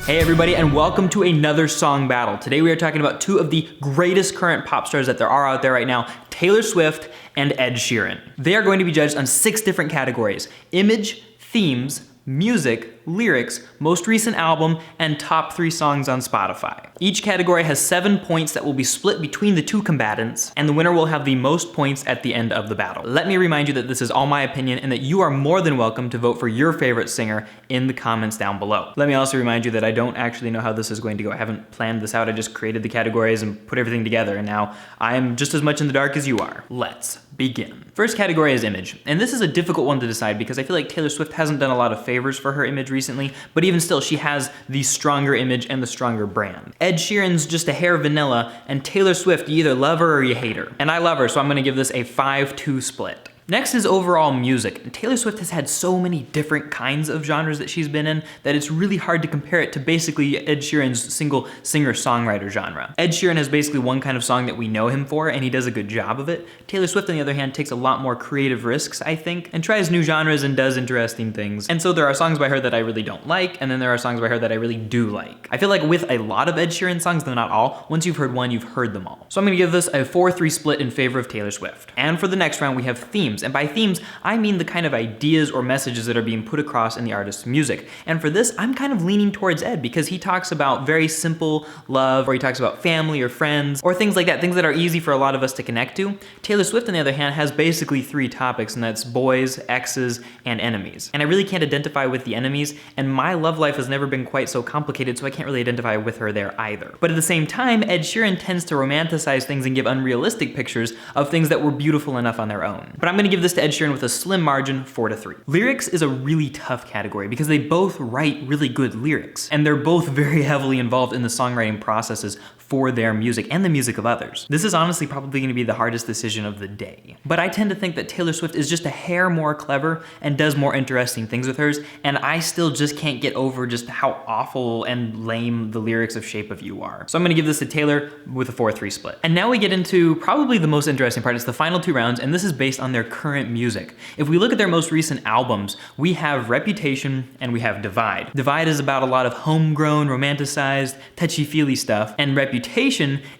Hey everybody, and welcome to another song battle. Today we are talking about two of the greatest current pop stars that there are out there right now, Taylor Swift and Ed Sheeran. They are going to be judged on 6 different categories: image, themes, music, lyrics, most recent album, and top 3 songs on Spotify. Each category has 7 points that will be split between the two combatants, and the winner will have the most points at the end of the battle. Let me remind you that this is all my opinion and that you are more than welcome to vote for your favorite singer in the comments down below. Let me also remind you that I don't actually know how this is going to go. I haven't planned this out. I just created the categories and put everything together, and now I am just as much in the dark as you are. Let's begin. First category is image, and this is a difficult one to decide because I feel like Taylor Swift hasn't done a lot of favors for her image recently, but even still, she has the stronger image and the stronger brand. Ed Sheeran's just a hair vanilla, and Taylor Swift, you either love her or you hate her. And I love her, so I'm gonna give this a 5-2 split. Next is overall music. Taylor Swift has had so many different kinds of genres that she's been in that it's really hard to compare it to basically Ed Sheeran's single singer-songwriter genre. Ed Sheeran has basically one kind of song that we know him for, and he does a good job of it. Taylor Swift, on the other hand, takes a lot more creative risks, I think, and tries new genres and does interesting things. And so there are songs by her that I really don't like, and then there are songs by her that I really do like. I feel like with a lot of Ed Sheeran songs, though not all, once you've heard one, you've heard them all. So I'm gonna give this a 4-3 split in favor of Taylor Swift. And for the next round, we have themes. And by themes, I mean the kind of ideas or messages that are being put across in the artist's music. And for this, I'm kind of leaning towards Ed because he talks about very simple love, or he talks about family or friends, or things like that, things that are easy for a lot of us to connect to. Taylor Swift, on the other hand, has basically 3 topics, and that's boys, exes, and enemies. And I really can't identify with the enemies, and my love life has never been quite so complicated, so I can't really identify with her there either. But at the same time, Ed Sheeran tends to romanticize things and give unrealistic pictures of things that were beautiful enough on their own. But I'm gonna give this to Ed Sheeran with a slim margin, 4-3. Lyrics is a really tough category because they both write really good lyrics, and they're both very heavily involved in the songwriting processes for their music and the music of others. This is honestly probably gonna be the hardest decision of the day. But I tend to think that Taylor Swift is just a hair more clever and does more interesting things with hers, and I still just can't get over just how awful and lame the lyrics of Shape of You are. So I'm gonna give this to Taylor with a 4-3 split. And now we get into probably the most interesting part. It's the final 2 rounds, and this is based on their current music. If we look at their most recent albums, we have Reputation and we have Divide. Divide is about a lot of homegrown, romanticized, touchy-feely stuff, and Reputation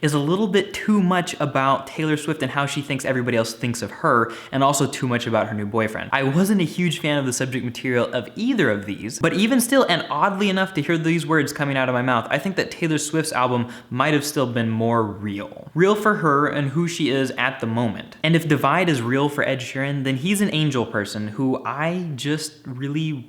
is a little bit too much about Taylor Swift and how she thinks everybody else thinks of her, and also too much about her new boyfriend. I wasn't a huge fan of the subject material of either of these, but even still, and oddly enough to hear these words coming out of my mouth, I think that Taylor Swift's album might have still been more real. Real for her and who she is at the moment. And if Divide is real for Ed Sheeran, then he's an angel person who I just really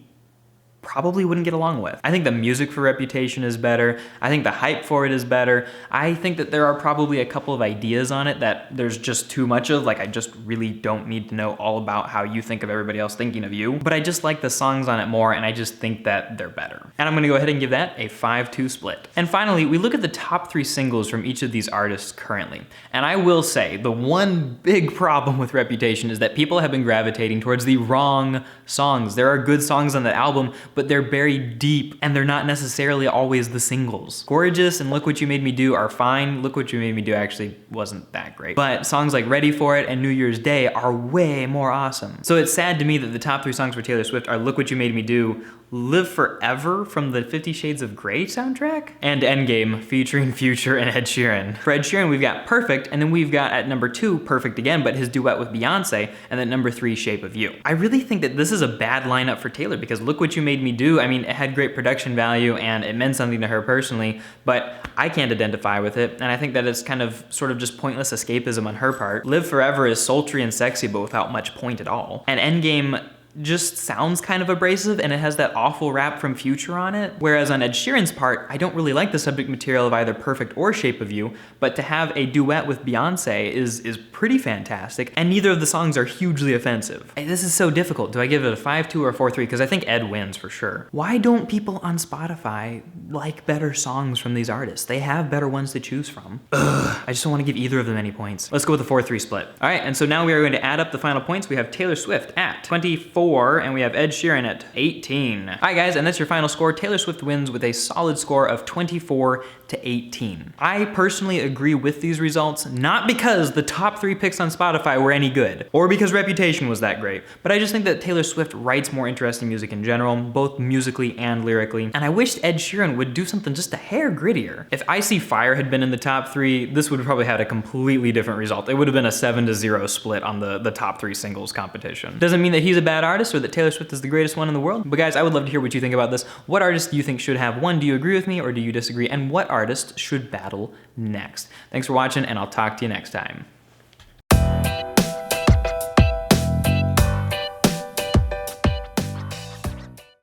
probably wouldn't get along with. I think the music for Reputation is better. I think the hype for it is better. I think that there are probably a couple of ideas on it that there's just too much of. Like, I just really don't need to know all about how you think of everybody else thinking of you. But I just like the songs on it more, and I just think that they're better. And I'm gonna go ahead and give that a 5-2 split. And finally, we look at the top 3 singles from each of these artists currently. And I will say, the one big problem with Reputation is that people have been gravitating towards the wrong songs. There are good songs on the album, but they're buried deep, and they're not necessarily always the singles. Gorgeous and Look What You Made Me Do are fine. Look What You Made Me Do actually wasn't that great. But songs like Ready For It and New Year's Day are way more awesome. So it's sad to me that the top 3 songs for Taylor Swift are Look What You Made Me Do, Live Forever from the 50 Shades of Grey soundtrack, and Endgame featuring Future and Ed Sheeran. For Ed Sheeran, we've got Perfect, and then we've got at number 2, Perfect again, but his duet with Beyonce, and then number 3, Shape of You. I really think that this is a bad lineup for Taylor because Look What You Made Me Do, I mean, it had great production value and it meant something to her personally, but I can't identify with it, and I think that it's kind of sort of just pointless escapism on her part. Live Forever is sultry and sexy, but without much point at all. And Endgame just sounds kind of abrasive, and it has that awful rap from Future on it. Whereas on Ed Sheeran's part, I don't really like the subject material of either Perfect or Shape of You, but to have a duet with Beyonce is pretty fantastic, and neither of the songs are hugely offensive. This is so difficult. Do I give it a 5-2 or 4-3? Because I think Ed wins for sure. Why don't people on Spotify like better songs from these artists? They have better ones to choose from. Ugh, I just don't want to give either of them any points. Let's go with a 4-3 split. All right, and so now we are going to add up the final points. We have Taylor Swift at 24, and we have Ed Sheeran at 18. All right, guys, and that's your final score. Taylor Swift wins with a solid score of 24-18. I personally agree with these results, not because the top 3 3 picks on Spotify were any good, or because Reputation was that great, but I just think that Taylor Swift writes more interesting music in general, both musically and lyrically, and I wished Ed Sheeran would do something just a hair grittier. If I See Fire had been in the top 3, this would have probably had a completely different result. It would have been a 7-0 split on the top 3 singles competition. Doesn't mean that he's a bad artist or that Taylor Swift is the greatest one in the world, but guys, I would love to hear what you think about this. What artist do you think should have one? Do you agree with me or do you disagree? And what artist should battle next? Thanks for watching, and I'll talk to you next time.